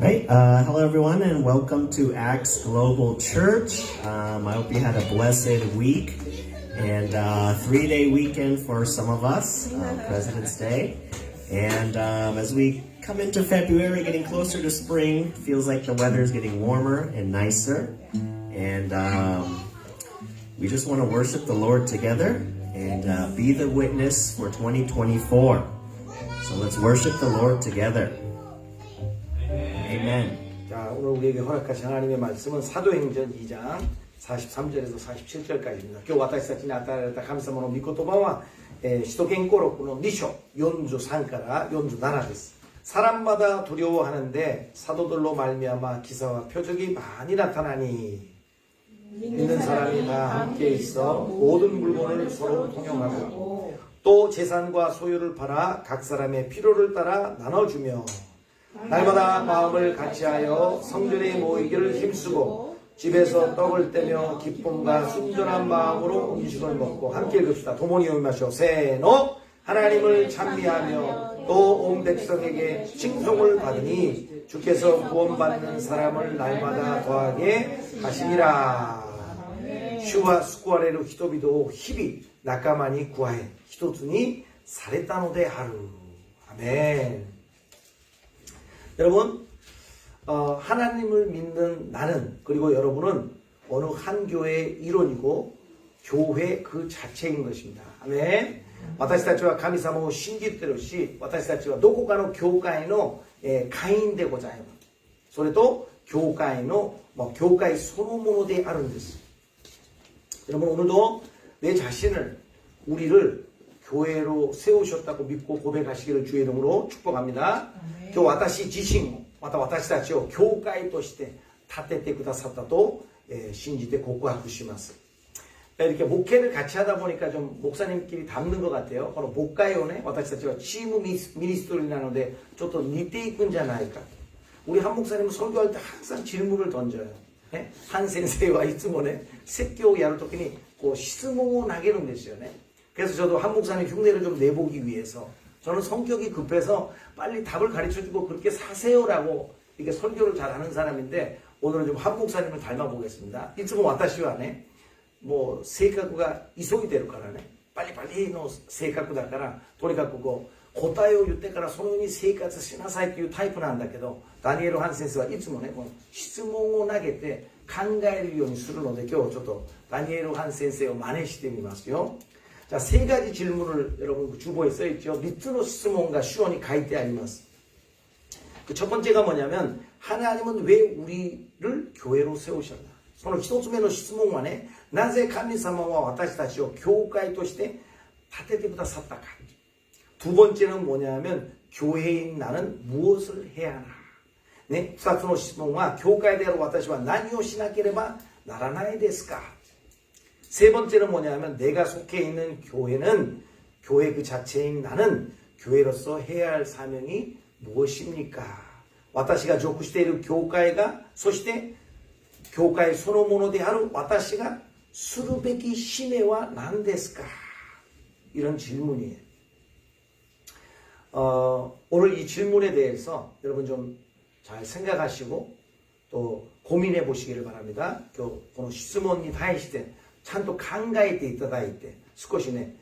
Right. Hello, everyone, and welcome to Acts Global Church. I hope you had a blessed week and 3-day weekend for some of us, President's Day. And as we come into February, getting closer to spring, feels like the weather is getting warmer and nicer. And we just want to worship the Lord together and be the witness for 2024. So let's worship the Lord together. Amen. 자, 오늘 우리에게 허락하신 하나님의 말씀은 사도행전 2장 43절에서 47절까지입니다. 今日私たちに与えられた神様の御言葉は使徒言語録の2章43から47です。사람마다 두려워하는데 사도들로 말미암아 기사와 표적이 많이 나타나니 믿는 사람이 다 함께 있어 모든 물건을 서로 통용하고 또 재산과 소유를 팔아 각 사람의 필요를 따라 나눠주며 날마다 마음을 같이하여 성전에 모이기를 힘쓰고 집에서 떡을 떼며 기쁨과 순전한 마음으로 음식을 먹고 함께 읽읍시다. 도모니 오마쇼 세노 하나님을 찬미하며 또 온 백성에게 칭송을 받으니 주께서 구원받는 사람을 날마다 더하게 하시니라. 주와 스쿠아레루 히토비도 히비 나카마니 구하에 히토츠니 사레타노데 하루. 아멘. 여러분, 하나님을 믿는 나는 그리고 여러분은 어느 한 교회의 일원이고 교회 그 자체인 것입니다. 아멘. 私たちは神様を信じているし、私たちはどこかの教会の会員でございます。それと教会の教会そのものであるんです。 여러분 오늘도 내 자신을 우리를 교회로 세우셨다고 믿고 고백하시기를 주의 이름으로 축복합니다. 今日私自身また私たちを教会として立ててくださったと信じて告白します. 이렇게 목회를 같이 하다 보니까 좀 목사님끼리 닮는 것 같아요. 바로 목가요네. 私たちはチームミニストリーなのでちょっと似ていくんじゃないか. 우리 한 목사님은 설교할 때 항상 질문을 던져요. 네? 한先生は いつもね,説教をやるときに 質問を投げるんですよね. 그래서 저도 한 목사님 흉내를 좀 내보기 위해서 저는 성격이 급해서 빨리 답을 가르쳐주고 그렇게 사세요라고 이렇게 설교를 잘하는 사람인데 오늘은 좀 한 목사님을 닮아보겠습니다. いつも私はね, もう性格が急いでるからね, 빨리빨리の性格だからとにかく答えを言ってからそのように生活しなさいというタイプなんだけどダニエル・ハン先生はいつもね質問を投げて考えるようにするので今日ちょっとダニエル・ハン先生を真似してみますよ. 자, 세 가지 질문을 여러분 주보에 써 있죠. 3つの質問が書に書いてあります. 그 첫 번째가 뭐냐면 하나님은 왜 우리를 교회로 세우셨나? その1つ目の質問はね, なぜ神様は私たちを教会として立ててくださったか? 두 번째는 뭐냐면 교회인 나는 무엇을 해야 하나? 네, 2つの質問は教会である私は何をしなければならないですか? 세 번째는 뭐냐면 내가 속해 있는 교회는 교회 그 자체인 나는 교회로서 해야 할 사명이 무엇입니까? 私が属している教会がそして教会そのものである私がするべき使命は何ですか? 이런 질문이에요. 오늘 이 질문에 대해서 여러분 좀 잘 생각하시고 또 고민해 보시기를 바랍니다. 今日この質問に対してちゃんと考えていただいて少しね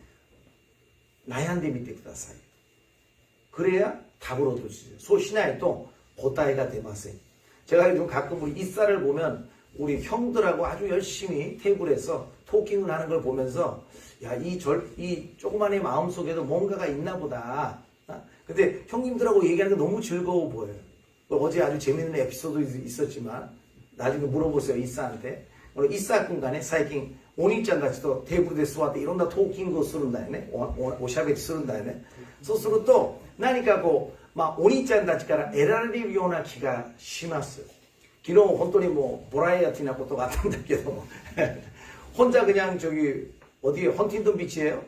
悩んでみてください. 그래야 답을 얻으시죠. そうしないと答えが出ません. 제가 요즘 가끔 우리 이사를 보면 우리 형들하고 아주 열심히 테이블에서 토킹을 하는 걸 보면서 야, 이 조그만의 마음속에도 뭔가가 있나 보다. 근데 형님들하고 얘기하는 게 너무 즐거워 보여요. 어제 아주 재밌는 에피소드 있었지만 나중에 물어보세요, 이사한테. 오늘 이사 군간에最近 お兄ちゃんたちとテーブルで座っていろんなトーキングをするんだよね。おしゃべりするんだよね。そうすると何かお兄ちゃんたちから得られるような気がします. 昨日本当にもうボラエティなことがあったんだけども혼자 그냥 저기 어디에 헌팅턴 비치예요?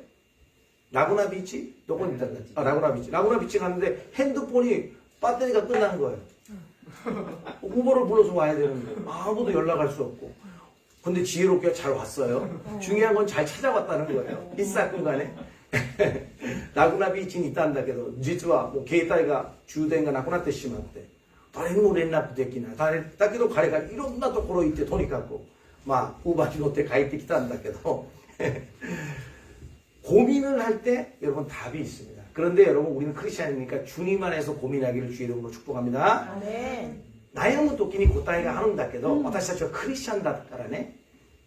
라구나 비치? 누구 있다 그랬지? 라구나 비치. 라구나 비치 갔는데 핸드폰이 배터리가 끝난 거예요. 우버를 불러서 와야 되는데 아무도 연락할 수 없고. 근데 지혜롭게 잘 왔어요. 중요한 건 잘 찾아왔다는 거예요. 이 사건 간에. ラグナビーチにいたんだけど実はもう携帯が充電がなくなってしまって誰にも連絡できない。だけど彼がいろんなところ行ってとにかくウーバーに乗って帰ってきたんだけど고민을 할 때 여러분 답이 있습니다. 그런데 여러분 우리는 크리스찬이니까 주님 안에서 고민하기를 주의 이름으로 축복합니다. 아멘. 悩む時に答えがあるんだけど、私たちはクリスチャンだからね、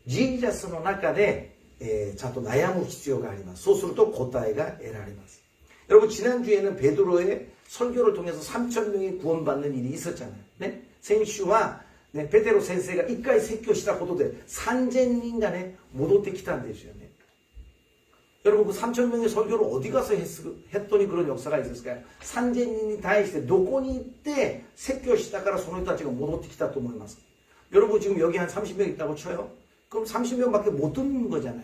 ジーザスの中で、ちゃんと悩む必要があります。そうすると答えが得られます。 여러분 지난주에는 베드로의 설교를 통해서 3,000명이 구원받는 일이 있었잖아요. 네? 생슈와 네, 베드로 선생가 이까이説教したことで 3,000人がね 戻ってきたんですよね. 여러분 그 3,000명의 설교를 어디 가서 했더니 그런 역사가 있었을까요? 3,000人に対して どこに行って説教したからその人たちが戻ってきたと思います. 여러분 지금 여기 한 30명 있다고 쳐요. 그럼 30명밖에 못 듣는 거잖아요.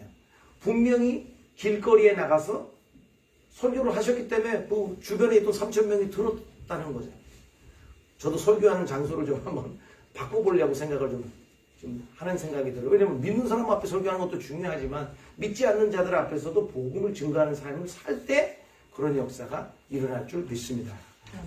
분명히 길거리에 나가서 설교를 하셨기 때문에 그 주변에 있던 3,000명이 들었다는 거죠. 저도 설교하는 장소를 좀 한번 바꿔보려고 생각을 좀 하는 생각이 들어요. 왜냐면 믿는 사람 앞에 설교하는 것도 중요하지만 믿지 않는 자들 앞에서도 복음을 증거하는 삶을 살 때 그런 역사가 일어날 줄 믿습니다.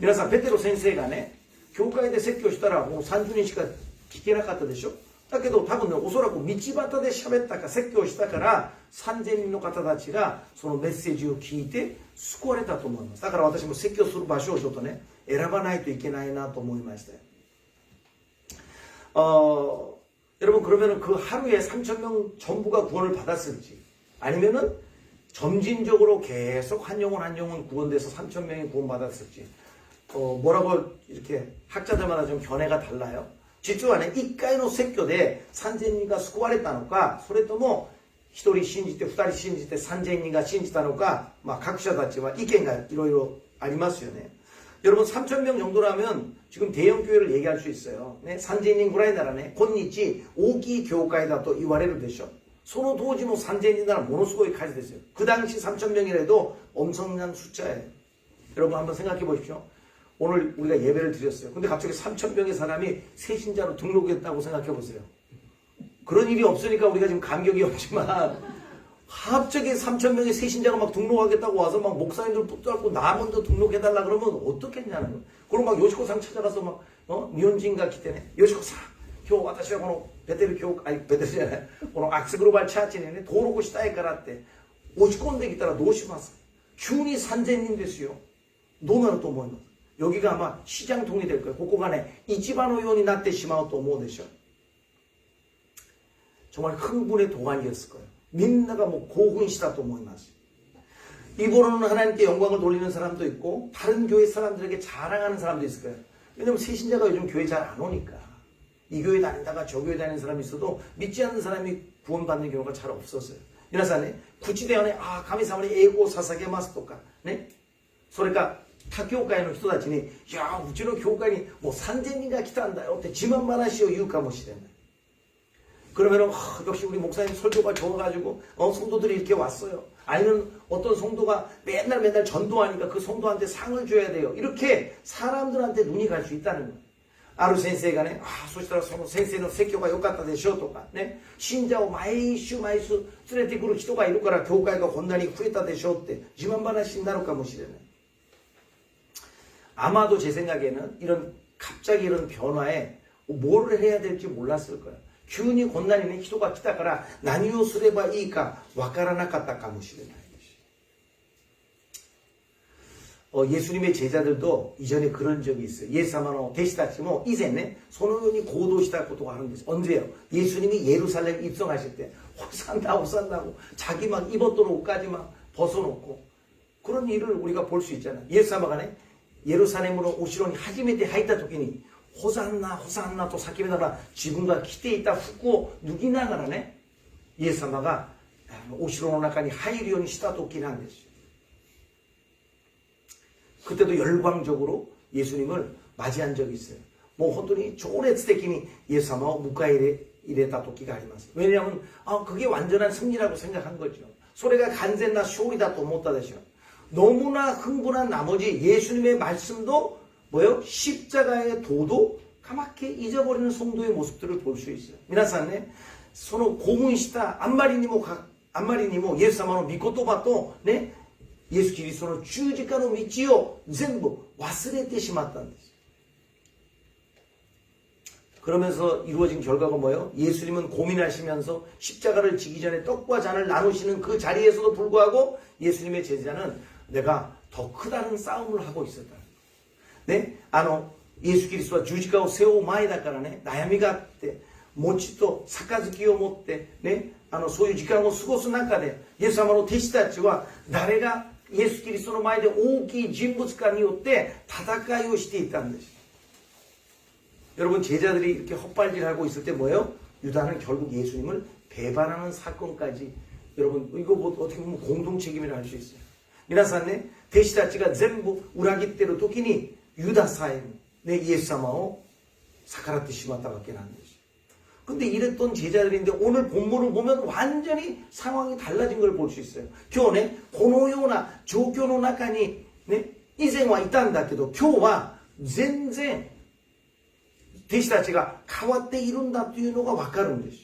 皆さん、ペテロ先生がね、教会で説教したらもう30人しか聞けなかったでしょ。だけど多分ね、おそらく道端で喋ったか説教したから3000人の方たちがそのメッセージを聞いて救われたと思います。だから私も説教する場所をちょっとね、選ばないといけないなと思いましたよ。여러분 그러면은 그 하루에 3,000명 전부가 구원을 받았을지 아니면은 점진적으로 계속 한 영혼 구원돼서 3,000명이 구원받았을지 뭐라고 이렇게 학자들마다 좀 견해가 달라요. 実はね、1回の説教で 3,000人が救われたのか、それとも1人信じて2人信じて 3,000人が信じたのか、各社たちは意見がいろいろありますよね。 여러분 3,000명 정도라면 지금 대형 교회를 얘기할 수 있어요. 네? 3,000人ぐらいならね、今日大きい教会だと言われるでしょ。その当時も 3,000人ならものすごい数ですよ. 그 당시 3,000명이라도 엄청난 숫자예요. 여러분 한번 생각해 보십시오. 오늘 우리가 예배를 드렸어요. 근데 갑자기 3,000명의 사람이 새신자로 등록했다고 생각해 보세요. 그런 일이 없으니까 우리가 지금 감격이 없지만 갑자기 3,000명의 새신자가 막 등록하겠다고 와서 막 목사님들 붙잡고 나 먼저 등록해달라 그러면 어떻겠냐는 거예요. 그리고 막 요시코상 찾아가서 막 니혼진가 기대네. 요시코상, 교, 私はこのベテル教会、ベテルじゃない、このアクスグローバルチャーチにね、登録したいからって押し込んできたらどうしますか? 急に 3,000人ですよ. どうなると思います? 여기가 아마 시장통이 될 거예요. 곳곳간에 이지바노요원이 나ってしまうと思うでしょ. 정말 흥분의 도가니였을 거예요. 민나가 뭐 고훈시다と思います. 입으로는 하나님께 영광을 돌리는 사람도 있고 다른 교회 사람들에게 자랑하는 사람도 있을 거예요. 왜냐면 새신자가 요즘 교회 잘 안 오니까 이 교회 다니다가 저 교회 다니는 사람이 있어도 믿지 않는 사람이 구원받는 경우가 잘 없었어요. 皆さんね、口ではね、神様に栄光を捧げますとかね、それか他教会の人たちに、いやうちの教会にもう 3,000人が来たんだよって自慢話を言うかもしれない. 그러면은 역시 우리 목사님 설교가 좋아가지고 성도들이 이렇게 왔어요. 아니면 어떤 성도가 맨날 전도하니까 그 성도한테 상을 줘야 돼요. 이렇게 사람들한테 눈이 갈 수 있다는 거예요. 아루 선생가ね、そしたらその先生の説教が良かったでしょとかね、信者を毎週連れてくる人がいるから教会がこんなに増えたでしょって自慢話になるかもしれない. 아마도 제 생각에는 갑자기 이런 변화에 뭘 해야 될지 몰랐을 거예요. 急にこんなにね、人が来たから何をすればいいかわからなかったかもしれないし。 예수님의 제자들도 이전에 그런 적이 있어요. 예수様の弟子たちも以前ね、そのように行動したことがあるんです. 언제요? 예수님이 예루살렘 입성하실 때 호산나고 자기 막 입었던 옷까지 막 벗어놓고 그런 일을 우리가 볼 수 있잖아요. 예수様がね, 예루살렘으로 오시러니 하지메테 하이타 토끼니 호산나 또叫びながら自分が着ていた服を脱ぎながらね、イエス様がお城の中に入るようにした時なんです. 그때도 열광적으로 예수님을 맞이한 적이 있어요. 뭐 혼돈이 조烈的に 예수様を 迎え入れた時があります. 왜냐하면 그게 완전한 승리라고 생각한 거죠. 소리가 간센나 쇼리다 또 못다 되죠. 너무나 흥분한 나머지 예수님의 말씀도 뭐요? 십자가의 도도 까맣게 잊어버리는 성도의 모습들을 볼 수 있어요. 皆さんね、その興奮したあんまりにもイエス様の御言葉とね、イエス・キリストの十字架の道を全部忘れてしまったんです。 그러면서 이루어진 결과가 뭐예요? 예수님은 고민하시면서 십자가를 지기 전에 떡과 잔을 나누시는 그 자리에서도 불구하고 예수님의 제자는 내가 더 크다는 싸움을 하고 있었다. 네? イエス・キリストは十字架を背負う前だからね、悩みがあって、餅と杯を持ってね、そういう時間を過ごす中で、イエス様の弟子たちは誰がイエス・キリストの前で大きい人物かによって戦いをしていたんです。 여러분 제자들이 이렇게 헛발질하고 있을 때 뭐예요? 유다는 결국 예수님을 배반하는 사건까지 여러분 이거 뭐 어떻게 보면 공동 책임이라 할 수 있어요. 皆さんね、弟子たちが全部裏切ってる時にユダさえね、イエス様を逆らってしまったわけなんです. 근데 이랬던 제자들인데 오늘 본문을 보면 완전히 상황이 달라진 걸 볼 수 있어요. 今日ね、このような状況の中にね、以前はいたんだけど今日は全然弟子たちが変わっているんだというのがわかるんです.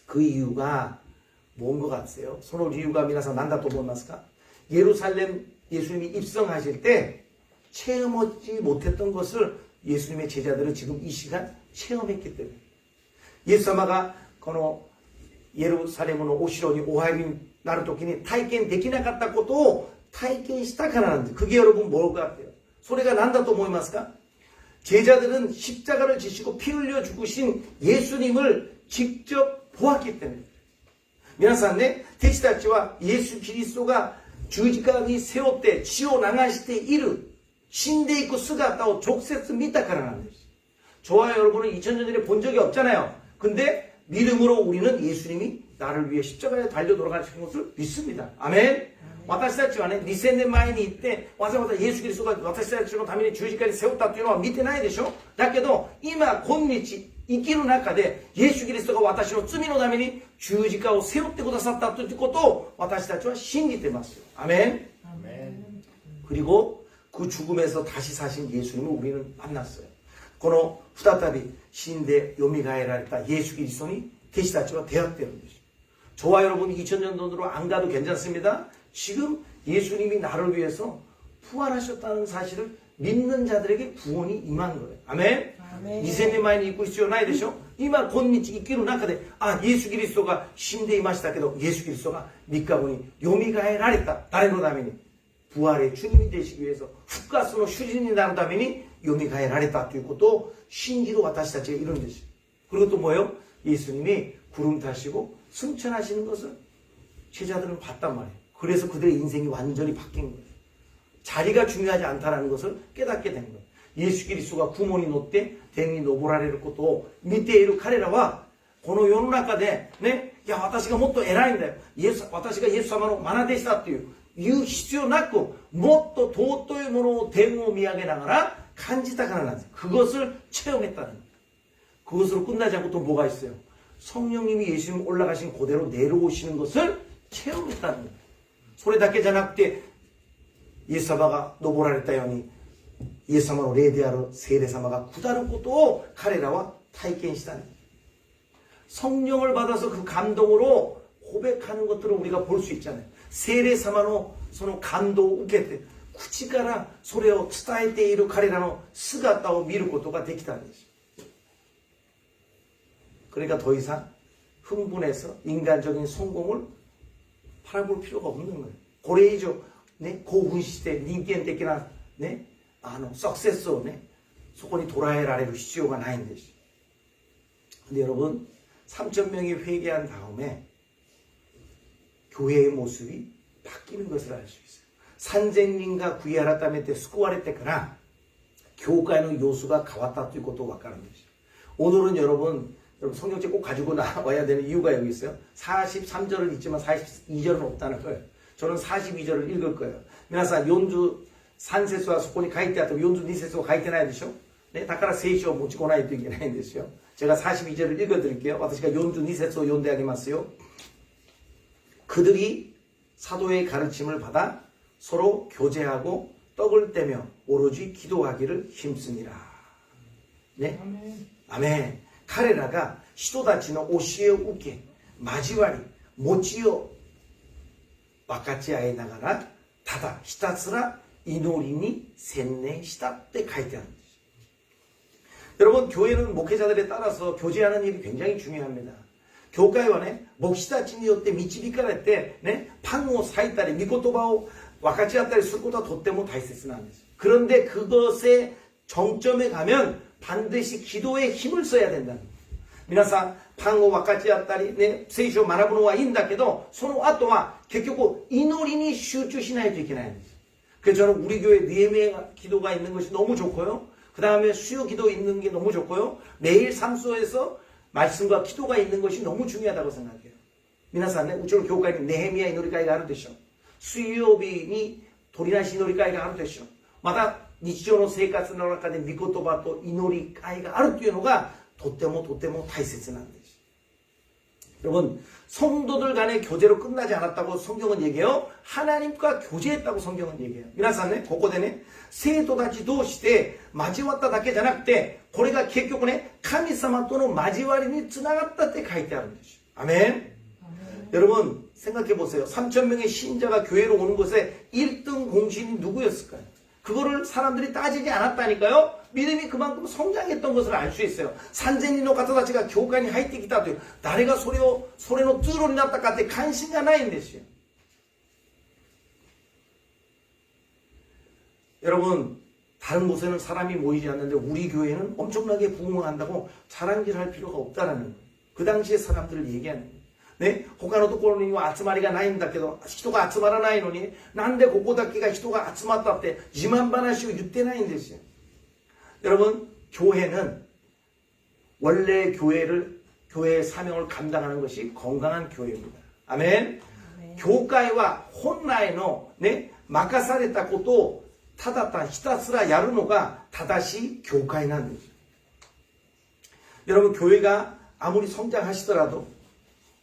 그 이유가 뭔 것 같으세요? その理由が皆さん何だと思いますか? 예루살렘 예수님이 입성하실 때 체험하지 못했던 것을 예수님의 제자들은 지금 이 시간 체험했기 때문에. 예수様が この 예루살렘의 お城にお入りになる時に体験できなかったことを体験したからなんです. 그게 여러분 뭘 같아요? それが何だと思いますか? 제자들은 십자가를 지시고 피 흘려 죽으신 예수님을 직접 보았기 때문에. 皆さんね、弟子たちはイエス・キリストが十字架に背負って血を流している死んでいく姿を直接見たからなんです. 저와 여러분은 2000년 전에 본 적이 없잖아요. 근데 믿음으로 우리는 예수님이 나를 위해 십자가에 달려 돌아가신 것을 믿습니다. 아멘. 私たちはね、2000年前に行って、わざわざイエス・キリストが私たちのために十字架に背負ったというのは見てないでしょ。だけど、今、今日、生きる中で、イエス・キリストが私の罪のために十字架を背負ってくださったということを私たちは信じてます。아멘. 아멘. 그리고 그 죽음에서 다시 사신 예수님을 우리는 만났어요. この再び死んで蘇られたイエス・キリストに弟子たちは出会っているんです. 저와 여러분 2000년 전으로 안 가도 괜찮습니다. 지금 예수님이 나를 위해서 부활하셨다는 사실을 믿는 자들에게 구원이 임한 거예요. 아멘. 2000年前に行く必要ないでしょ。今今日生きる中で、イエス・キリストが死んでいましたけど、イエス・キリストが3日後に蘇られた。誰のために? 부활의 주님이 되시기 위해서復活の主人になるために蘇られたということを信じる私たちがいるんです. 그리고 또 뭐예요? 예수님이 구름 타시고 승천하시는 것을 제자들은 봤단 말이에요. 그래서 그들의 인생이 완전히 바뀐 거예요. 자리가 중요하지 않다는 것을 깨닫게 된 거예요. 예수 그리스도가 구몬이 놓때天に昇られることを見ている彼らはこの世の中でね、いや私がもっと偉いんだよ。私がイエス様の愛弟子だっていう必要なくもっと尊いものを天を見上げながら感じたからなんです. 그것을 체험했다는 거예요. 그것으로 끝나지 않고 또 뭐가 있어요? 성령님이 예수님 올라가신 그대로 내려오시는 것을 체험했다는 거예요. それだけじゃなくてイエス様が昇られたようにイエス様の霊である聖霊様が下ることを彼らは体験したんです. 성령을 받아서 그 감동으로 고백하는 것들을 우리가 볼 수 있잖아요.聖霊様のその感動を受けて口からそれを伝えている彼らの姿を見ることができたんです. 그러니까 더 이상 흥분해서 인간적인 성공을 바라볼 필요가 없는 거예요. これ以上ね、興奮して人間的なね、サクセスをね、そこに捉えられる必要がないんです. 근데 여러분, 3,000명이 회개한 다음에 교회의 모습이 바뀌는 것을 알 수 있어요. 3000人が 悔い改めて救われてから教会の様子が変わったということがわかるんです. 오늘은 여러분 성경책 꼭 가지고 나와야 되는 이유가 여기 있어요. 43절을 있지만 42절은 없다는 거예요. 저는 42절을 읽을 거예요. 皆さん43節はそこに書いてあって42節は書いてないでしょ。ね、だから聖書を持ちこないといけないんですよ. 제가 42절을 읽어드릴게요. 私が42節を読んであげますよ. 그들이 사도의 가르침을 받아 서로 교제하고 떡을 떼며 오로지 기도하기를 힘쓰니라. 네? 아멘. 彼らが人たちの教えを受け、交わり、餅を分かち合いながら、ただひたすら祈りに専念したって書いてあるんです. 여러분, 교회는 목회자들에 따라서 교제하는 일이 굉장히 중요합니다. 교회원에 목시다 진이었대 미치비까라 때 판모 사이딸에 미코토바오 와카치아딸에 술고다 돛대모 다이세스는 안 되죠. 그런데 그것의 정점에 가면 반드시 기도에 힘을 써야 된다는 거예요. 미나사 판모 와카치아딸이 세이쇼 마라부노와 인다케도 소노 아토와 결국 이노리니 슈추시나이도 있겠나요. 그래서 저는 우리 교회 니에메 기도가 있는 것이 너무 좋고요. 그 다음에 수요 기도 있는 게 너무 좋고요. 매일 삶속에서 말씀과 기도가 있는 것이 너무 중요하다고 생각해요. 미나사네 우처럼 교회에 네헤미야 이노리가이가 하루 되죠. 수요비니 도리나시 이노리가이가 하루 되죠. 마다日常の生活の中で御言葉と祈り会があるというのがとっても大切なんです. 여러분, 성도들 간의 교제로 끝나지 않았다고 성경은 얘기해요. 하나님과 교제했다고 성경은 얘기해요. 미나사네, ここでね、生徒たち同士で交わっただけじゃなくて、これが結局ね、神様との交わりにつながったって書いてあるんです. 아멘. 여러분, 생각해 보세요. 3,000명의 신자가 교회로 오는 것에 1등 공신이 누구였을까요? 그거를 사람들이 따지지 않았다니까요. 믿음이 그만큼 성장했던 것을 알 수 있어요. 산제니노 가타다치가 교회에入ってきたという誰がそれの通路になったかって関心がないんですよ. 여러분, 다른 곳에는 사람이 모이지 않는데 우리 교회는 엄청나게 부흥한다고 자랑질할 필요가 없다라는 거예요. 그 당시에 사람들을 얘기하는 거예요. 他のところには集まりがないんだけど、人が集まらないのに、なんでここだけが人が集まったって自慢話を言ってないんですよ. 여러분, 교회는 원래 교회의 사명을 감당하는 것이 건강한 교회입니다. 아멘. 교회와 본来の任されたことをただひたすらやるのが正しい教会なんです. 여러분, 교회가 아무리 성장하시더라도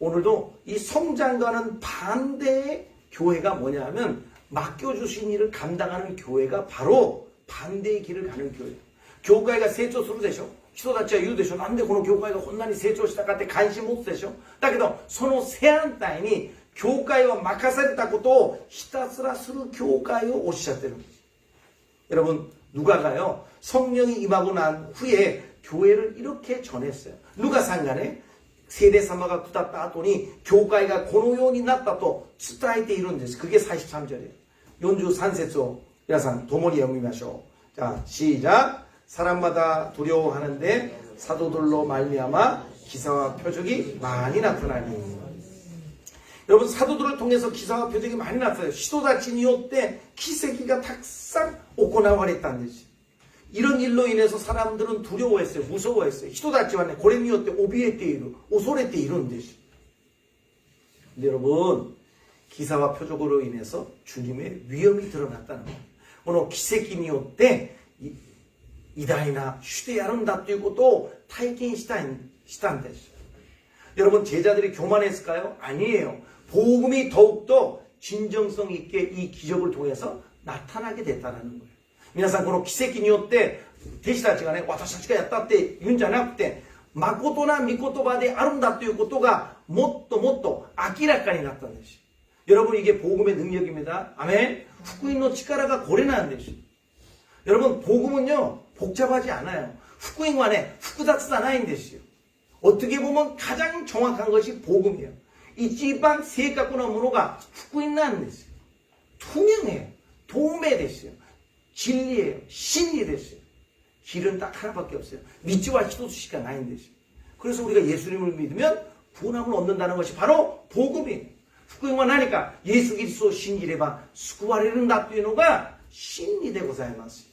오늘도 이 성장과는 반대의 교회가 뭐냐 하면 맡겨주신 일을 감당하는 교회가 바로 반대의 길을 가는 교회예요. 교회가 成長するでしょ。人たちは言うでしょ。なんでこの教会がこんなに成長したかって関心持つでしょ。だけどその正反対に教会は任されたことをひたすらする教会をおっしゃってるんです. 여러분, 누가가요 성령이 임하고 난 후에 교회를 이렇게 전했어요. 누가 상간에 聖霊様が下った後に教会がこのようになったと伝えているんです. 그게 43절이에요. 43節を皆さん共に読みましょう. 자, 시작. 사람마다 두려워하는데 사도들로 말미암아 기사와 표적이 많이 나타나니. 여러분, 사도들을 통해서 기사와 표적이 많이 나타나요. 人たちによって奇跡がたくさん行われたんです. 이런 일로 인해서 사람들은 두려워했어요. 무서워했어요. 人たちはね、これによって怯えている、恐れているんです. 근데 여러분, 기사와 표적으로 인해서 주님의 위엄이 드러났다는 거예요. この奇跡によって偉大な主でやるんだということを体験したんです. 여러분, 제자들이 교만했을까요? 아니에요. 복음이 더욱더 진정성 있게 이 기적을 통해서 나타나게 됐다는 거예요. 皆さん、この奇跡によって弟子たちがね、私たちがやったって言うんじゃなくて、誠な御言葉であるんだということがもっともっと明らかになったんです. 여러분, 이게 복음의 능력입니다. 아멘.福音の力がこれなんです. 여러분, 복음은요 복잡하지 않아요.福音はね複雑じゃないんですよ. 어떻게 보면 가장 정확한 것이 복음이에요. 이지방正確なものが福音なんですよ. 투명해요.透明ですよ. 진리예요. 신이 됐어요. 길은 딱 하나밖에 없어요. 믿지와 히도스시가 나인 됐어요. 그래서 우리가 예수님을 믿으면 구원함을 얻는다는 것이 바로 복음이에요.福音は何か예수キリストを信じれば救われるんだというのが真理でございます.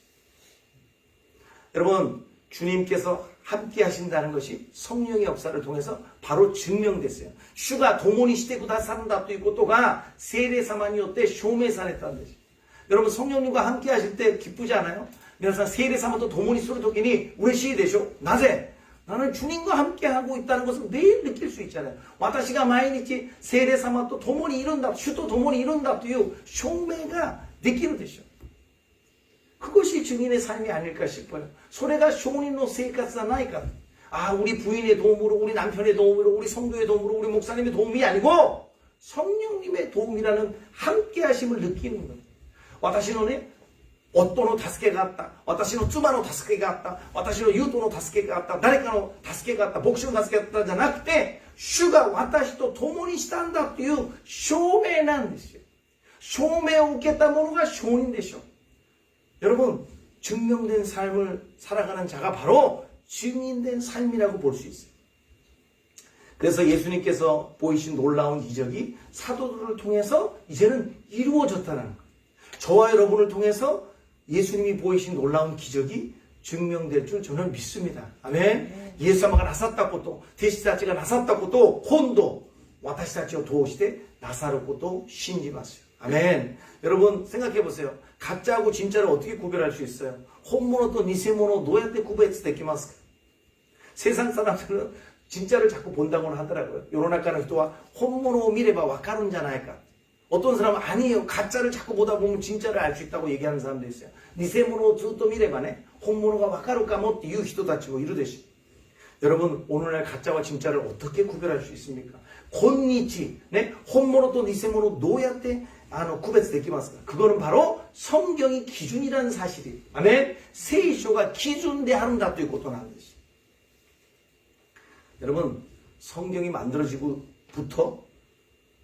여러분, 주님께서 함께 하신다는 것이 성령의 역사를 통해서 바로 증명됐어요. 주가 동원이してくださるんだということが聖霊様によって証明されたんです. 여러분, 성령님과 함께 하실 때 기쁘지 않아요? 皆さん、聖霊様と共にするときに嬉しいでしょ? 나제? 나는 주님과 함께 하고 있다는 것을 매일 느낄 수 있잖아요. 私が毎日聖霊様と共にいるんだ, 主と共にいるんだという証明ができるでしょ. 그것이 증인의 삶이 아닐까 싶어요. それが証人の生活じゃないか. 아, 우리 부인의 도움으로, 우리 남편의 도움으로, 우리 성도의 도움으로, 우리 목사님의 도움이 아니고 성령님의 도움이라는 함께 하심을 느끼는 거예요. 私のね、夫の助けがあった。私の妻の助けがあった。私の友人の助けがあった。誰かの助けがあった。牧師の助けがあったじゃなくて、主が私と共にしたんだという証明なんですよ。証明を受けた者が証人でしょう。여러분, 증명된 삶을 살아가는 자가 바로 증인된 삶이라고 볼 수 있어요. 그래서 예수님께서 보이신 놀라운 기적이 사도들을 통해서 이제는 이루어졌다는 거예요. 저와 여러분을 통해서 예수님이 보이신 놀라운 기적이 증명될 줄 저는 믿습니다. 아멘. 예수様がなさったこと、弟子たちがなさったことを今度私たちを通してなさることを信じますよ. 아멘. 여러분 생각해 보세요. 가짜하고 진짜를 어떻게 구별할 수 있어요? 혼모노 또 니세모노 노야때 구별해서 되기마스까? 세상 사람들은 진짜를 자꾸 본다고는 하더라고요. 요로나카는人は 혼모노 미래봐 와카룬잖아이까. 어떤 사람은 아니에요. 가짜를 자꾸 보다 보면 진짜를 알 수 있다고 얘기하는 사람도 있어요. 니세모노 또 미래봐네. 혼모노가 와카루까모 っていう人たちもいるでしょ. 여러분 오늘날 가짜와 진짜를 어떻게 구별할 수 있습니까? 곤니치, 네? 혼모노 또 니세모노 노야때 구별해서 되기마스까? 그거는 바로 성경이 기준이라는 사실이에요. 아멘. 세이쇼가 기준 대 하른다ということなんです. 여러분 성경이 만들어지고부터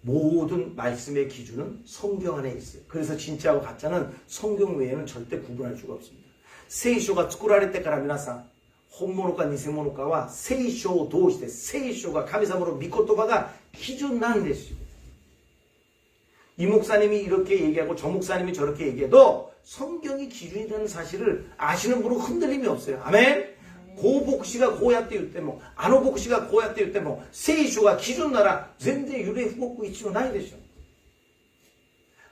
모든 말씀의 기준은 성경 안에 있어요. 그래서 진짜하고 가짜는 성경 외에는 절대 구분할 수가 없습니다. 세이쇼가 作られてから皆さん本物か偽物かは聖書を通して聖書が神様の御言葉が基準なんですよ. 이 목사님이 이렇게 얘기하고 저 목사님이 저렇게 얘기해도 성경이 기준이라는 사실을 아시는 분은 흔들림이 없어요. 아멘. 고牧師がこうやって言ってもあの牧師がこうやって言っても聖書が基準なら全然揺れ動く必要ないでしょ.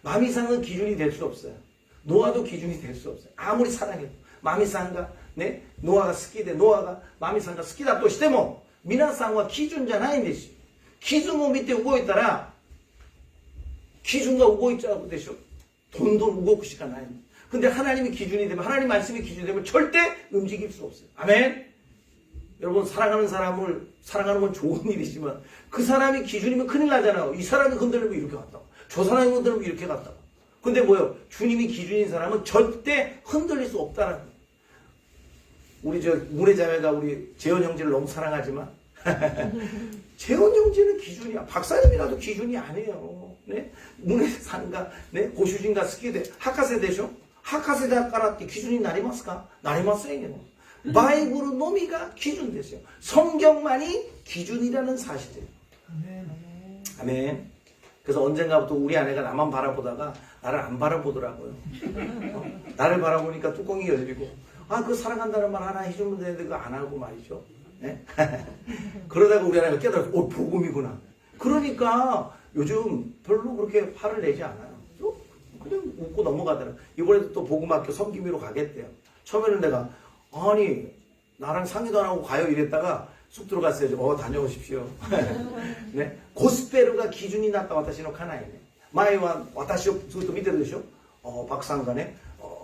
마미상은 기준이 될 수 없어요. 노아도 기준이 될 수 없어요. 아무리 사랑해도 마미상가 네 노아가 好きで 노아가 마미상가 好きだとしても皆さんは基準じゃないんですよ. 기준を見て動いたら 기준과動いちゃうでしょ. 돈돈動くしかない. 근데 하나님이 기준이 되면 하나님 말씀이 기준이 되면 절대 움직일 수 없어요. 아멘. 여러분 사랑하는 사람을 사랑하는 건 좋은 일이지만 그 사람이 기준이면 큰일 나잖아요. 이 사람이 흔들리면 이렇게 갔다고. 저 사람이 흔들리면 이렇게 갔다고. 근데 뭐요? 주님이 기준인 사람은 절대 흔들릴 수 없다는 거예요. 우리 저 문혜자매가 우리 재현 형제를 너무 사랑하지만 재현 형제는 기준이야. 박사님이라도 기준이 아니에요. 네? 문혜상가, 네? 고슈진가 스키데 하카세 되죠? 하카세だからって基準になりますか? なりませんよ. 바이블 노미가 기준 됐어요. 성경만이 기준이라는 사실이에요. 아멘. 그래서 언젠가부터 우리 아내가 나만 바라보다가 나를 안 바라보더라고요. 나를 바라보니까 뚜껑이 열리고 그 사랑한다는 말 하나 해주면 되는데 그거 안 하고 말이죠. 네? 그러다가 우리 아내가 깨달았어. 복음이구나. 그러니까 요즘 별로 그렇게 화를 내지 않아요. 그냥 웃고 넘어가더라. 이번에도 또 복음학교 섬김이로 가겠대요. 처음에는 내가 아니 나랑 상의도 안 하고 가요 이랬다가 쑥 들어갔어요. 다녀오십시오. 네? 고스페르가 기준이 났다 와타시노 카나이네. 마이와 와타시をずっと見てるでしょ. 박상관에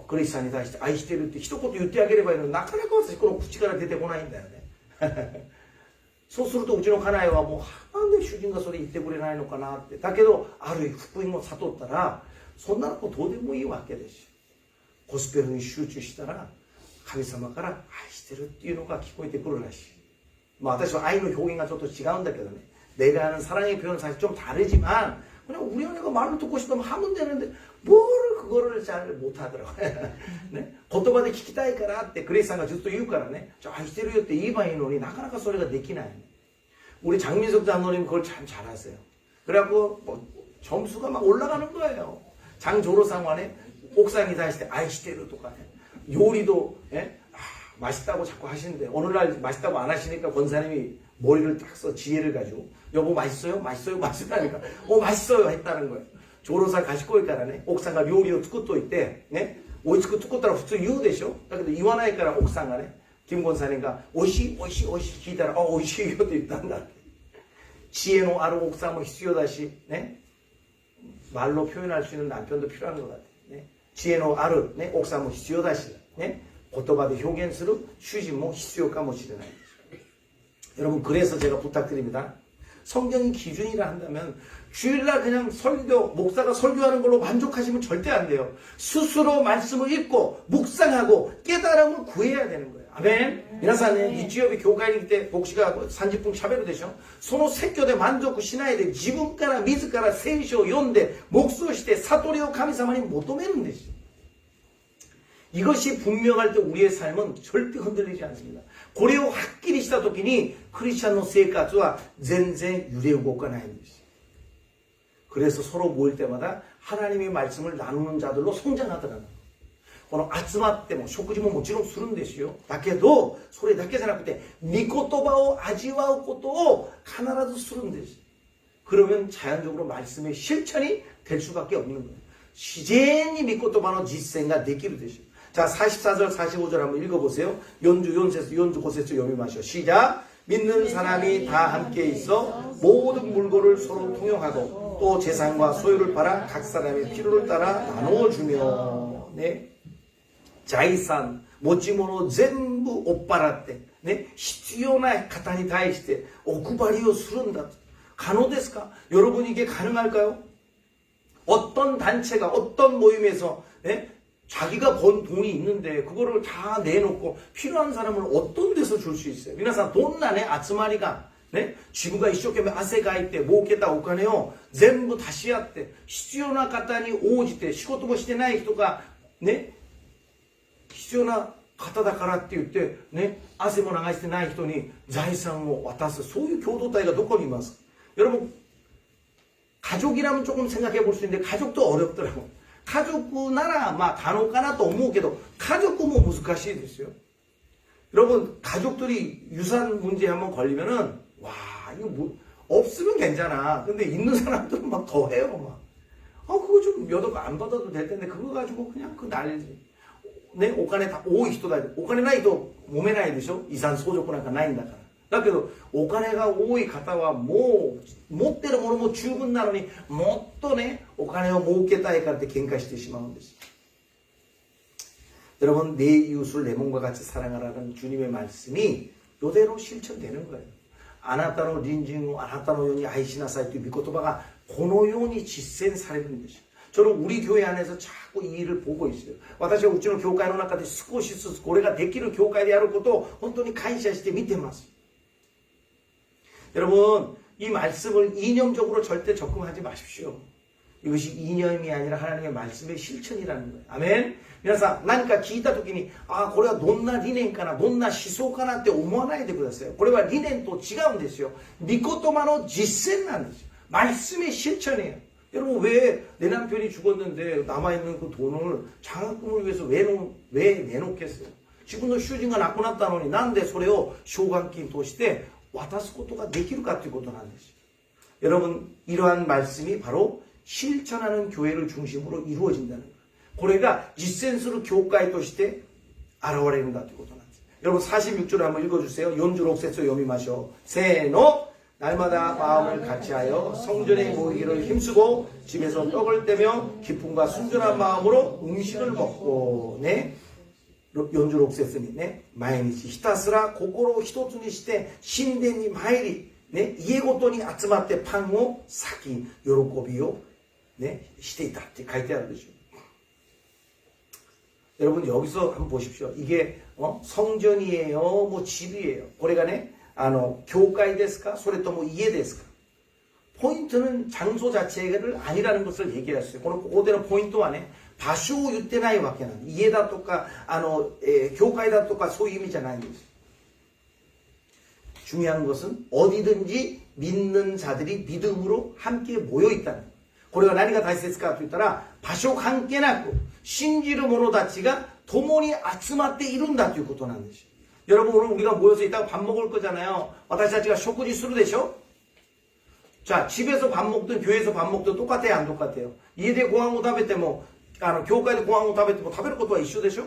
그리스도に対して愛してるって一言言ってあげればいいのになかなか私この口から出てこないんだよね。そうするとうちの家内はもうなんで主人がそれ言ってくれないのかなって。だけどある福音を悟ったらそんなのどうでもいいわけですよ。ゴスペルに集中したら神様から愛してるっていうのが聞こえてくるらしい。私は愛の表現がちょっと違うんだけどね. 내가 하는 사랑의 표현은 사실 좀 다르지만 그냥 우리 언니가 말을 듣고 싶으면 하면 되는데 뭘 그거를 잘 못하더라고요. 네? 言葉で聞きたいからってクリスさんがずっと言うからね. 저愛してるよって言えばいいのになかなかそれができない. 우리 장민석 장로님 그걸 참 잘하세요. 그래갖고 점수가 막 올라가는 거예요. 장조로상관에 옥상에 다닐 때 아이시테르 똑같아. 요리도 맛있다고 자꾸 하시는데 어느 날 맛있다고 안 하시니까 권사님이 머리를 딱 써 지혜를 가지고 여보 맛있어요? 맛있어요? 맛있다니까 맛있어요 했다는 거예요. 조로사 가시코이からね 옥상가 요리를 듣고 있대. 네? 오이츠쿠 듣고 따라普通言うでしょ. 근데 이완하이から 옥상가ね 김 권사님가 오이시 오이시 오이시 聞いたら 오이시요って言ったんだ. 지혜노 아르 옥상은必要だし 네? 말로 표현할 수 있는 남편도 필요한 것 같아. 네? 지혜노 아르 네? 옥상은 必要だし 네? 言葉で表現する主人も必要かもしれない. 여러분 그래서 제가 부탁드립니다. 성경이 기준이라 한다면 주일날 그냥 목사가 설교하는 걸로 만족하시면 절대 안 돼요. 스스로 말씀을 읽고 묵상하고 깨달음을 구해야 되는 거예요. 아멘. 미나사는 이치오비 교회일 때 복시가 산지풍 차베로 되죠. 소노 세교대 만족구 신하에 지분가라 미즈가라 세이쇼 연대 목소시대 사토리오 카미사마니 못도매는 되지. 이것이 분명할 때 우리의 삶은 절대 흔들리지 않습니다. 고래오 학길이 시다 토끼니 크리스찬노 세이카츠와 젠젠 유레우고가 나인 것이. 그래서 서로 모일 때마다 하나님의 말씀을 나누는 자들로 성장하더라고요. この集まっても食事ももちろんするんですよ。だけどそれだけじゃなくて御言葉を味わうことを必ずするんです。 그러면 자연적으로 말씀의 실천이 될 수밖에 없는 거예요. 自然に御言葉の実践ができるでしょう。 자, 44절 45절 한번 읽어보세요. 연주 4세, 연주 5세 요미마시오. 시작. 믿는 사람이 다 함께 있어 모든 물건을 서로 통용하고 또 재산과 소유를 팔아 각 사람의 필요를 따라 나누어주며 네. 財産、持ち物全部追っ払って、ね、必要な方に対してお配りをするんだ。可能ですか? 여러분 이게 가능할까요? 어떤 단체가 어떤 모임에서 네? 자기가 번 돈이 있는데 그거를 다 내놓고 필요한 사람을 어떤 데서 줄 수 있어요?皆さん 돈 난에 아츠마리가 네? 지구가 이쇼케메 아세가 있대 모으겠다 오카네요. 전부 다시 했대. 必要な方に応じて仕事もしてない人がね必要な方だからって言ってね汗も流してない人に財産を渡すそういう共同体がどこにいますか? 여러분 가족이라면 조금 생각해 볼 수 있는데 가족도 어렵더라고. 가족 나라 간혹가나 또思うけど 가족도 뭐 무식하시 됐어요. 여러분 가족들이 유산 문제 한번 걸리면은 와 이거 뭐 없으면 괜찮아. 근데 있는 사람들은 막 더 해요 막. 그거 좀 몇 억 안 받아도 될 텐데 그거 가지고 그냥 그 난리지. 네, お金た多い人だけど、お金ないと揉めないでしょ。遺産相続なんかないんだから。だけど、お金が多い方はもう、持ってるものも十分なのに、もっとね、お金を儲けたいからって喧嘩してしまうんです。 여러분, 내 이웃을 내 몸과 같이 사랑하라는 주님의 말씀이 이대로 실천되는 거예요. あなたの隣人をあなたのように愛しなさいという御言葉がこのように実践されるんです。 저는 우리 교회 안에서 자꾸 이 일을 보고 있어요. 私はうちの教会の中で少しずつこれができる教会であることを本当に感謝して見てます. 여러분, 이 말씀을 이념적으로 절대 접근하지 마십시오. 이것이 이념이 아니라 하나님의 말씀의 실천이라는 거예요. 아멘. 皆さん何か聞いた時にこれはどんな理念かなどんな思想かなって思わないでください. これは理念と違うんですよ. 御言葉の実践なんですよ. 말씀의 실천이에요. 여러분 왜 내 남편이 죽었는데 남아있는 그 돈을 장학금을 위해서 왜 내놓겠어요? 自分の主人が亡くなったのになんでそれを奨学金として渡すことができるかということなんですよ. 여러분 이러한 말씀이 바로 실천하는 교회를 중심으로 이루어진다는 거예요. これが実践する教会として現れるんだということなんです. 여러분 46절을 한번 읽어주세요. 46節を読みましょう. せーの. 날마다 마음을 같이하여 성전에 모이기를 힘쓰고 집에서 떡을 떼며 기쁨과 순전한 마음으로 음식을 먹고 네. 46節にね毎日ひたすら心を一つにして神殿に参りね家ごとに集まってパンを裂き喜びをねしていたって書いてあるでしょ. 여러분 여기서 한번 보십시오. 이게 성전이에요, 뭐 집이에요. これがね 教会ですか? それとも家ですか? 포인트는 장소 자체를 아니라는 것을 얘기했어요. ここでのポイントはね場所を言ってないわけなんで家だとか教会だとかそういう意味じゃないんです. 중요한 것은 어디든지 믿는 자들이 믿음으로 함께 모여 있다는 거예요. これは何が大切かと言ったら場所関係なく信じる者たちが共に集まっているんだということなんです. 여러분 오늘 우리가 모여서 이따가 밥 먹을 거잖아요. 私たちが食事するでしょ? 자, 집에서 밥 먹든 교회에서 밥 먹든 똑같아요, 안 똑같아요? 家でご飯を食べても教会でご飯を食べても食べることは一緒でしょ?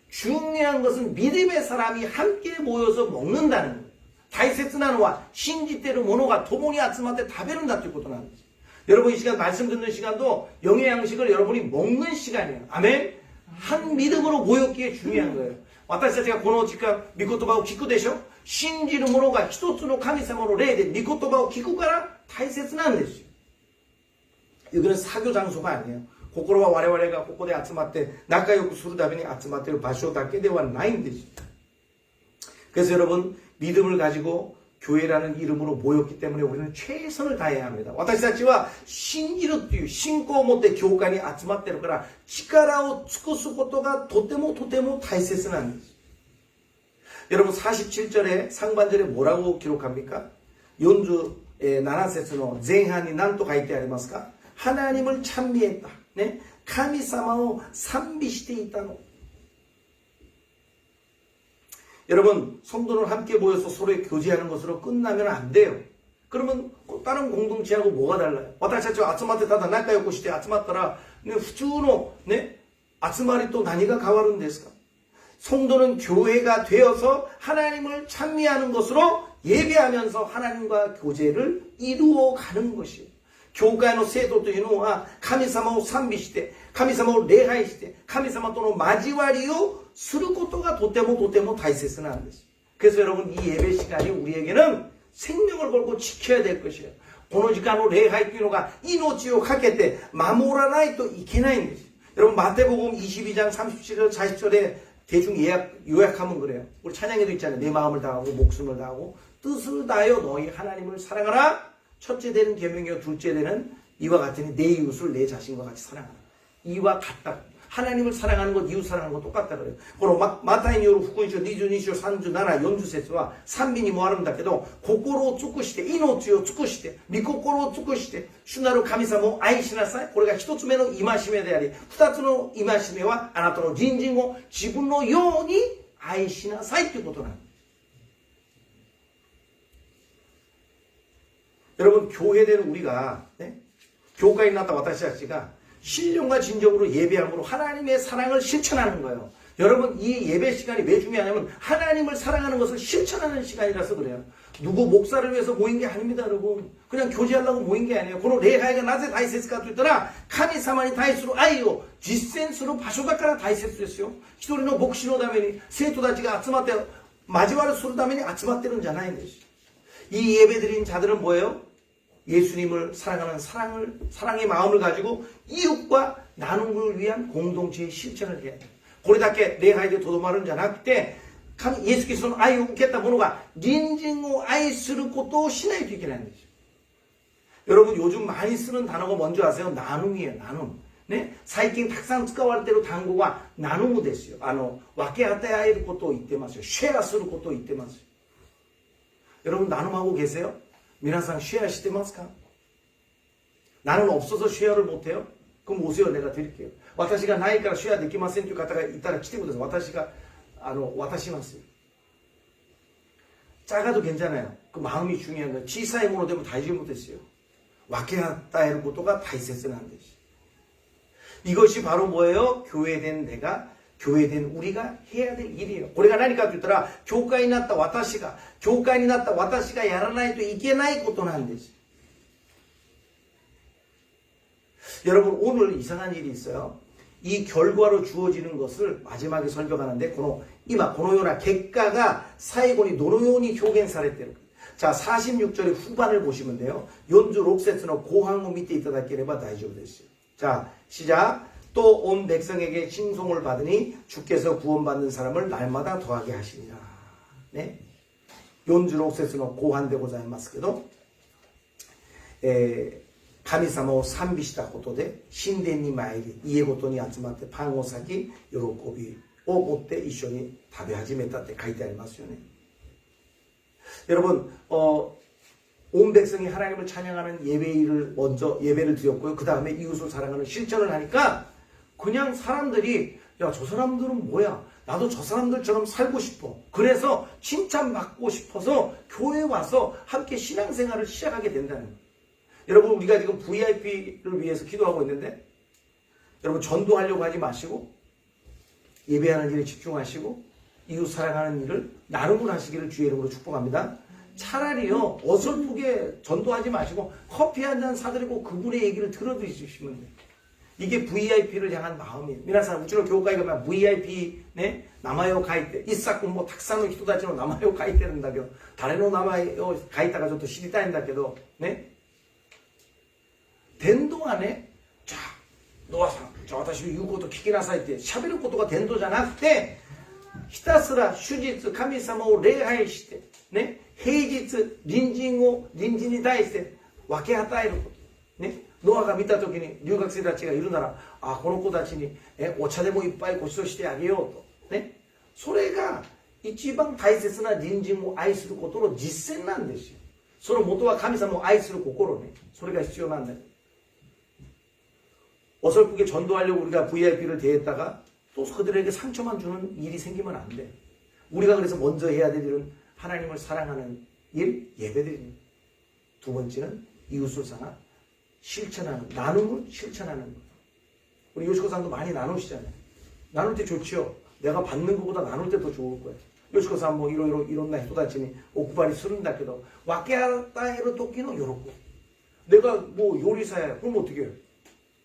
중요한 것은 믿음의 사람이 함께 모여서 먹는다는 거예요. 大切なのは信じている者が共に集まって食べるんだということなんです. 여러분 이 시간 말씀 듣는 시간도 영의 양식을 여러분이 먹는 시간이에요. 아멘. 한 믿음으로 모였기에 중요한 거예요. 私たちがこの時間、御言葉を聞くでしょ。信じる者が一つの神様の霊で御言葉を聞くから大切なんですよ。 여기는 사교 장소가 아니에요. 心は我々がここで集まって仲良くするために集まっている場所だけではないんです。 그래서 여러분 믿음을 가지고 교회라는 이름으로 모였기 때문에 우리는 최선을 다해야 합니다. 私たちは信じるという信仰を持って教会に集まっているから力を尽くすことがとても大切なんです。 여러분 47절에 상반절에 뭐라고 기록합니까? 연주 7節の前半に何と書いてありますか? 하나님을 찬미했다. 네? 神様を賛美していたの. 여러분 성도는 함께 모여서 서로 교제하는 것으로 끝나면 안 돼요. 그러면 다른 공동체하고 뭐가 달라요? 私たちは集まってただ仲良くして集まったら普通のね集まりと何が変わるんですか? 성도는 교회가 되어서 하나님을 찬미하는 것으로 예배하면서 하나님과 교제를 이루어가는 것이에요. 교회의 制度というのは神様を賛美して神様を礼拝して神様との交わりをすることがとても大切なんです. 그래서 여러분 이 예배 시간이 우리에게는 생명을 걸고 지켜야 될 것이에요. この時間の礼拝というのが命をかけて守らないといけないんです. 여러분 마태복음 22장 37절 40절에 대충 요약하면 그래요. 우리 찬양에도 있잖아요. 내 마음을 다하고 목숨을 다하고 뜻을 다하여 너희 하나님을 사랑하라. 첫째 되는 계명이요 둘째 되는 이와 같으니 내 이웃을 내 자신과 같이 사랑하라. 이와 같다. 하나님을 사랑하는 것, 이웃 사랑하는 것 똑같다 그래요. 그리고 마타이니오로 후쿠이쇼, 니주니쇼, 산주나라, 연주세스와 산빈이 모아름다께도 고코로 쭈꾸시대, 이노치요 쭈꾸시대, 미코코로 쭈꾸시대, 슈나루 가미사모 아이시나사이, 고래가 히토츠메노 이마시메であり, 二つの戒めはあなたの隣人を自分のように愛しなさいということなんです. 여러분 교회되는 우리가 네? 교회에 났다私たちが 신령과 진정으로 예배함으로 하나님의 사랑을 실천하는 거예요. 여러분 이 예배 시간이 왜 중요하냐면 하나님을 사랑하는 것을 실천하는 시간이라서 그래요. 누구 목사를 위해서 모인 게 아닙니다, 여러분. 그냥 교제하려고 모인 게 아니에요. この礼拝がなぜ大切かと言ったら神様に対する愛を実践する場所だから大切ですよ。一人の牧師のために生徒たちが集まって交わりするために集まってるんじゃないんです. 이 예배드린 자들은 뭐예요? 예수님을 사랑하는 사랑의 마음을 가지고 이웃과 나눔을 위한 공동체의 실천을 해야 돼요. これだけ礼拝でとどまるんじゃなくてイエスキリストの愛を受けた者が隣人を愛することをしないといけないんですよ. 여러분 요즘 많이 쓰는 단어가 뭔지 아세요? 나눔이에요. 나눔. 네? 最近たくさん使われている単語はナヌムですよ. 分け与えることを言ってますよ. シェアすることを言ってますよ. 여러분 나눔하고 계세요? 皆さん 쉐어 してますか? 나는 없어서 쉐어를 못해요? 그럼 오세요. 내가 드릴게요. 私がないからシェアできませんという方がいたら来てください. 私が渡しますよ. 작아도 괜찮아요. 그 마음이 중요한 거예요. 小さいものでも大丈夫ですよ. 分け与えることが大切なんです. 이것이 바로 뭐예요? 교회된 내가 교회된 우리가 해야 될 일이에요. これが何かと言ったら教会になった私がやらないといけないことなんです. 여러분 오늘 이상한 일이 있어요. 이 결과로 주어지는 것을 마지막에 설명하는데 このような結果が最後にどのように表現されているか. 자 46절의 후반을 보시면 돼요. 46節の後半を見ていただければ大丈夫ですよ. 자 시작. 또 온 백성에게 칭송을 받으니 주께서 구원받는 사람을 날마다 더하게 하시니라. 네? 46節の後半でございますけど、神様を賛美したことで神殿に参り家ごとに集まってパンを裂き喜びを持って一緒に食べ始めたって書いてありますよね. 여러분 온 백성이 하나님을 찬양하는 예배를 드렸고요. 그 다음에 이웃을 사랑하는 실천을 하니까 그냥 사람들이 야, 저 사람들은 뭐야? 나도 저 사람들처럼 살고 싶어. 그래서 칭찬받고 싶어서 교회에 와서 함께 신앙생활을 시작하게 된다는 거예요. 여러분 우리가 지금 VIP를 위해서 기도하고 있는데 여러분 전도하려고 하지 마시고 예배하는 일에 집중하시고 이웃 사랑하는 일을 나눔을 하시기를 주의 이름으로 축복합니다. 차라리요 어설프게 전도하지 마시고 커피 한 잔 사드리고 그분의 얘기를 들어주시면 돼요. 이게 VIP를 향한 마음이에요.皆さん、うちの教会がVIP ね、名前を書いて、一作もたくさんの人たちの名前を書いてるんだけど、誰の名前を書いたかちょっと知りたいんだけど、ね。伝道はね、じゃあ、ノアさん、じゃあ私の言うこと聞きなさいって喋ることが伝道じゃなくて、ひたすら手術、神様を礼拝して、ね、平日、隣人に対して分け与えること。ね、ノアが見た時に留学生たちがいるなら、あ、この子たちにお茶でもいっぱいご馳走してあげようと。ね、それが一番大切な隣人を愛することの実践なんですよ。その元は神様を愛する心ね。それが必要なんだよ。어설프게 전도하려고 우리가 VIP를 대했다가 또 그들에게 상처만 주는 일이 생기면 안 돼. 우리가 그래서 먼저 해야 될 일은 하나님을 사랑하는 일, 예배드립니다. 두 번째는 이웃을 사랑, 실천하는, 나눔을 실천하는 것. 우리 요시코상도 많이 나누시잖아요. 나눌 때 좋지요. 내가 받는 것보다 나눌 때 더 좋을 거예요. 요시코상 뭐 이런人たちにお配りするんだけど分け与える時の喜び. 내가 뭐 요리사야. 그럼 어떻게 해요?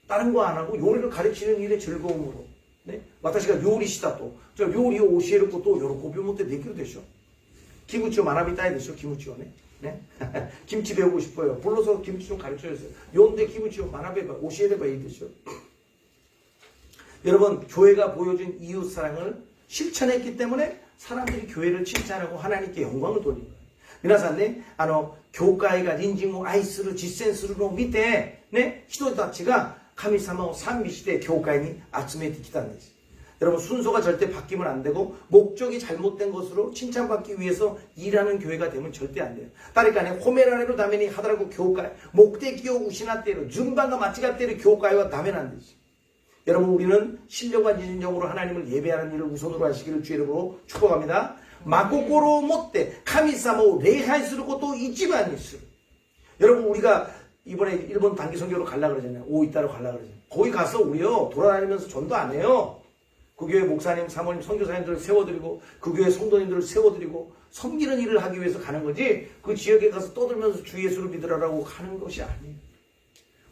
다른 거 안 하고 요리를 가르치는 일의 즐거움으로. 네? 私が料理したと。じゃあ料理を教えることを喜びを持ってできるでしょ。キムチを学びたいでしょ。キムチをね。ね? 김치 배우고 싶어요. 불러서 김치 좀 가르쳐주세요. 요런데 김치 좀 만화배봐, 오시에레바 이 되죠. 여러분, 교회가 보여준 이웃 사랑을 실천했기 때문에 사람들이 교회를 칭찬하고 하나님께 영광을 돌린 거예요. 皆さんね、教会が隣人を愛する実践するのを見て、ね、人たちが神様を賛美して教会に集めてきたんです。 여러분 순서가 절대 바뀌면 안 되고 목적이 잘못된 것으로 칭찬받기 위해서 일하는 교회가 되면 절대 안 돼요. 誰かね、褒められるために働く教会、目的を失っている、順番が間違っている教会はダメなんです。 여러분 우리는 신령과 진정으로 하나님을 예배하는 일을 우선으로 하시기를 주의 이름으로 축복합니다. 마코코로 못때 神様を礼拝することを一番にする. 여러분 우리가 이번에 일본 단기 선교로 가려고 그러잖아요. 오이따로 가려고 그러잖아요. 거기 가서 우리요 돌아다니면서 전도 안 해요. 그 교회 목사님, 사모님, 선교사님들을 세워드리고 그 교회 성도님들을 세워드리고 섬기는 일을 하기 위해서 가는 거지 그 지역에 가서 떠들면서 주 예수를 믿으라고 가는 것이 아니에요.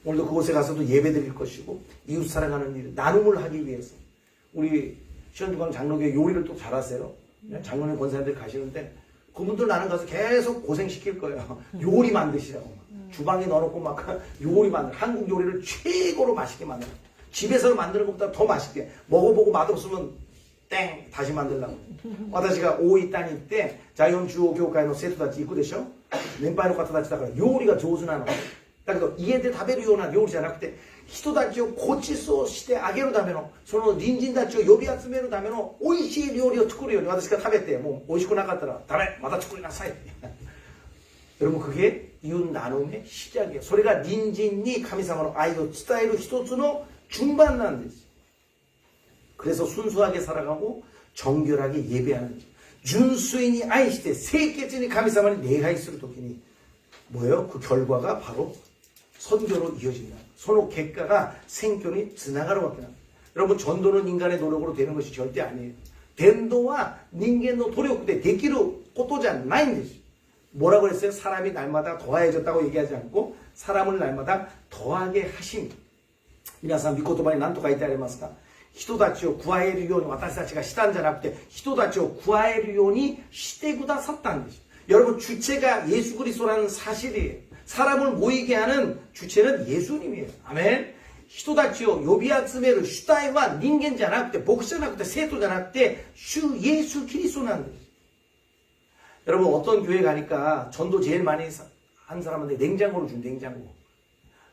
오늘도 그곳에 가서도 예배드릴 것이고 이웃 사랑하는 일, 나눔을 하기 위해서 우리 시원주광 장로교회 요리를 또 잘하세요. 장로님 권사님들 가시는데 그분들 나는 가서 계속 고생시킬 거예요. 요리 만드시라고. 주방에 넣어놓고 막 요리 만들 한국 요리를 최고로 맛있게 만들어. 집에서 만드는 것보다 더 맛있게 먹어보고 맛없으면 땡 다시 만들라고. 私が大分に行ってジャイオン中央教会の生徒たち行くでしょ。年配の方たちだから料理が上手なの。だけど家で食べるような料理じゃなくて人たちをご馳走してあげるためのその隣人たちを呼び集めるための美味しい料理を作るように私が食べてもう美味しくなかったらダメまた作りなさい。 여러분 그게 이웃 나눔의 시작이에요. それが隣人に神様の愛を伝える一つの 중반난 되지. 그래서 순수하게 살아가고 정결하게 예배하는 거지. 준수인이 아이시대 세계적인 감사만이 내가 있을 도끼니 뭐예요? 그 결과가 바로 선교로 이어진다. 선호 객가가 생존이 지나가러 왔구나. 여러분 전도는 인간의 노력으로 되는 것이 절대 아니에요. 덴도와 인간의 노력으로 되기로 것도지 않나인 되지. 뭐라고 그랬어요? 사람이 날마다 더해졌다고 얘기하지 않고 사람을 날마다 더하게 하심. 皆さん、御言葉に何と書いてありますか人たちを加えるように私たちがしたんじゃなくて人たちを加えるようにしてくださったんです. 여러분 주체가 예수 그리스도라는 사실이에요. 사람을 모이게 하는 주체는 예수님이에요. 아멘. 人たちを呼び集める主体は人間じゃなくて牧師じゃなくて生徒じゃなくて主イエスキリストなんです. 여러분 어떤 교회 가니까 전도 제일 많이 한 사람한테 냉장고를 준 냉장고.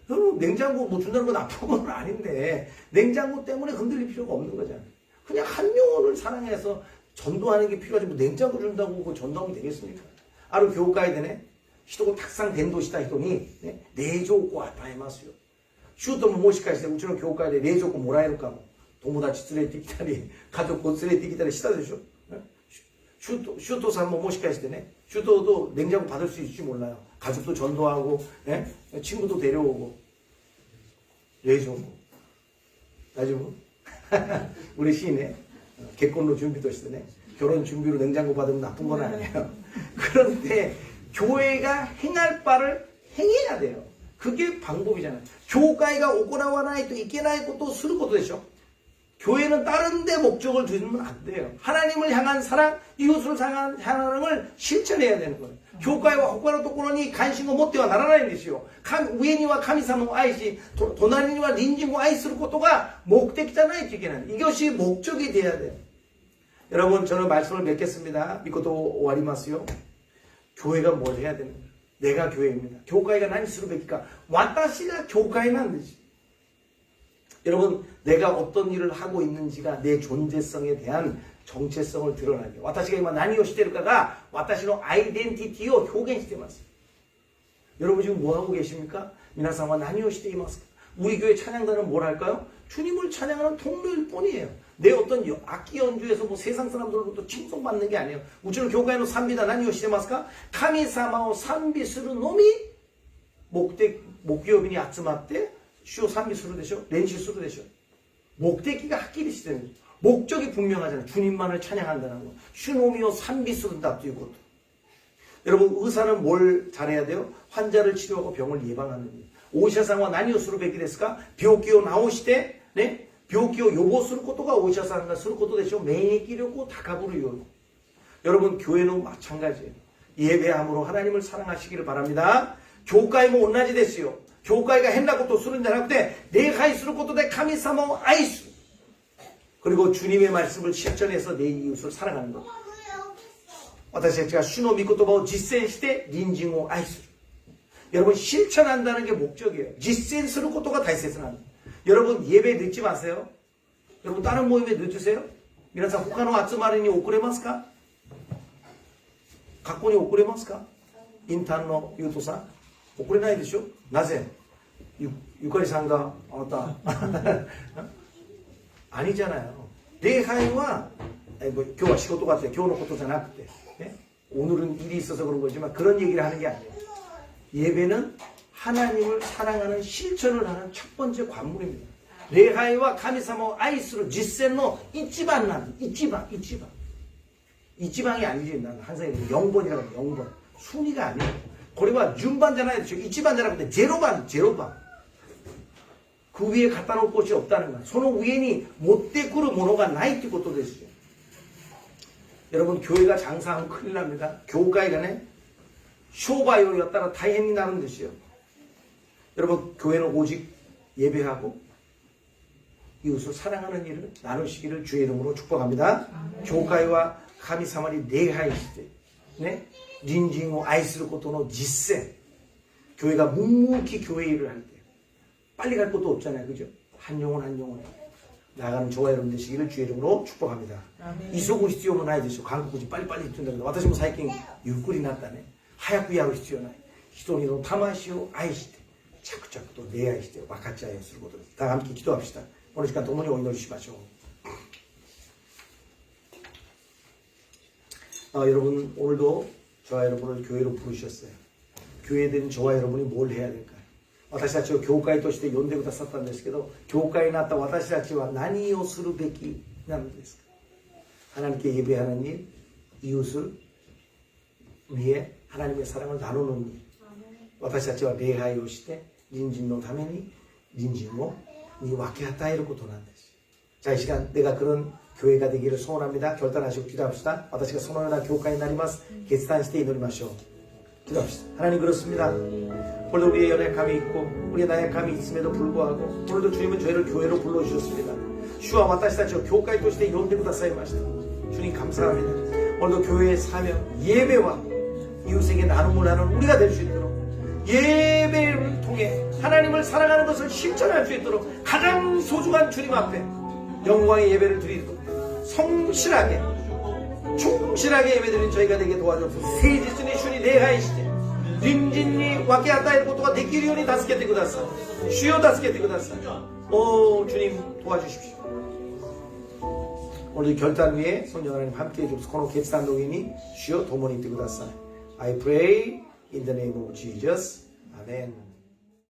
여러분 냉장고 뭐 준다는 건 나쁜 건 아닌데 냉장고 때문에 흔들릴 필요가 없는 거잖아요. 그냥 한 영혼을 사랑해서 전도하는 게 필요하지 뭐 냉장고 준다고 그 전도하면 되겠습니까? 아루 교회에 되네. 人をたくさん伝道した人に冷蔵庫を与えますよ。シュートももしかしてうちの教会で冷蔵庫もらえるかも。友達連れてきたり家族を連れてきたりしたでしょ。シュートさんももしかしてね 슈도도 냉장고 받을 수 있을지 몰라요. 가족도 전도하고, 예? 친구도 데려오고. 레이저고. 나중에 우리 시인에結婚の 준비도 시대네. 결혼 준비로 냉장고 받으면 나쁜 건 아니에요. 그런데 교회가 행할 바를 행해야 돼요. 그게 방법이잖아요. 교회가 오거나와 나이 또 있게나 있고 또 쓰는 것도 되죠. 교회는 다른 데 목적을 두면 안 돼요. 하나님을 향한 사랑, 이웃을 향한 사랑을 실천해야 되는 거예요. 교회와 호가로 도코노니 관심을 못 되어 나라라는 것이요. 우에니와 카미사모 아이시, 도나리니와 린징고 아이스를 것도가 목적이잖아요. 이것이 목적이 돼야 돼요. 여러분, 저는 말씀을 맺겠습니다. 믿고도 오와리마스요. 교회가 뭘 해야 되는 거예요? 내가 교회입니다. 교회가何するべきか? 와타시가 교회는 되지. 여러분, 내가 어떤 일을 하고 있는지가 내 존재성에 대한 정체성을 드러나게. 와타시가 이만何をしているかが 와타시의 아이덴티티를 표현시키고 있습니다. 여러분 지금 뭐 하고 계십니까? 미나상과 何をしていますか? 우리 교회 찬양단은 뭘 할까요? 주님을 찬양하는 통로일 뿐이에요. 내 어떤 악기 연주에서 뭐 세상 사람들로부터 칭송받는 게 아니에요. 우리는 교회의賛美다 何をしていますか? 神様を賛美するのみ 목기업인이 集まって 主を賛美するでしょ? 練習するでしょ? 목적이가 확실히 시되는 거죠. 목적이 분명하잖아요. 주님만을 찬양한다는 거. 주노미を賛美するんだということ. 여러분, 의사는 뭘 잘해야 돼요? 환자를 치료하고 병을 예방하는 일. 오이샤상과 何をするべきですか? 病気を治して 네? 病気を予防することがお医者さんがすることでしょ.免疫力を高ぶるように. 여러분, 교회는 마찬가지예요. 예배함으로 하나님을 사랑하시기를 바랍니다. 교회가も同じですよ. 교회가変なことをするんじゃなくて礼拝することで神様を愛する. 그리고 주님의 말씀을 실천해서 내 이웃을 사랑하는 것. 私たちが主の御言葉を実践して隣人を愛する. 여러분, 실천한다는 게 목적이에요.実践することが大切なんだ. 여러분, 예배 늦지 마세요. 여러분, 다른 모임에 늦으세요? 皆さん他の集まりに遅れますか? 学校に遅れますか? インターンのユートさん遅れないでしょ? なぜ? ゆかりさんがあなた아니잖아요.礼拝は 今日は仕事があって今日のことじゃなくて 오늘은 일이 있어서 그런 거지만 그런 얘기를 하는 게 아니에요. 예배는 하나님을 사랑하는 실천을 하는 첫 번째 관문입니다.礼拝は 神様を愛する実践の一番なんだ. 이치방이 아니지. 나는 항상 0번이라고 해요. 0번. 순위가 아니에요. これは順番じゃないでしょ. 1번じゃなくて 0번. 그 위에 갖다 놓을 곳이 없다는 거야. その上に持ってくるものがないってことですよ. 여러분, 교회가 장사하면 큰일 납니다. 교회가 쇼바이오였다가 다행히 나는 뜻이요. 여러분, 교회는 오직 예배하고 이웃을 사랑하는 일을 나누시기를 주의 이름으로 축복합니다. 교회와 가미사마리 내하이시되, 네? 린징を愛することの実践. 교회가 묵묵히 교회 일을 할 때. 빨리 갈 것도 없잖아요. 그죠? 한 영혼 나가는 저와 여러분 되시기를 주의 이름으로 축복합니다. 이소구必要もないでしょ. 한국이 빨리빨리言ってんだけど私も最近ゆっくりになったね. 早くやる必要ない. 人の魂を愛して着々と礼愛して分かち合いをすることです. 다 함께 기도합시다. 오늘 시간 동문이 오祈りしましょう. 여러분, 오늘도 저와 여러분을 교회로 부르셨어요. 교회에 된 저와 여러분이 뭘 해야 될까요? 私たちを教会として呼んでくださったんですけど、教会になった私たちは何をするべきなのですか? 하나님께 예배하는 일, 이웃을 위해 하나님의 사랑을 나누는 일. 私たちは礼拝をして隣人のために隣人に分け与えることなんです. 자, 이 시간 내가 그런 교회가 되기를 소원합니다. 결단하시고 기도합시다. 私がそのような教会になります. 결단して祈りましょう. 기도합시다. 하나님, 그렇습니다. 오늘도 우리의 연약함이 있고 우리의 나약함이 있음에도 불구하고 오늘도 주님은 저희를 교회로 불러주셨습니다. 주와 私たちを教会として呼んでくださいました. 주님 감사합니다. 오늘도 교회의 사명, 예배와 이웃에게 나눔을 하는 우리가 될 수 있도록 예배를 통해 하나님을 사랑하는 것을 실천할 수 있도록 가장 소중한 주님 앞에 영광의 예배를 드리도록 성실하게 충실하게 예배드린 저희가 되게 도와주옵소서. 誠実に主に礼拝して隣人に分け与えることができるように助けてください. 주여助けてください. 오 주님 도와주십시오. 오늘 결단 위에 성령 하나님 함께해 주옵소서. この決断の上に主よ共にいてください. I pray in the name of Jesus. Amen.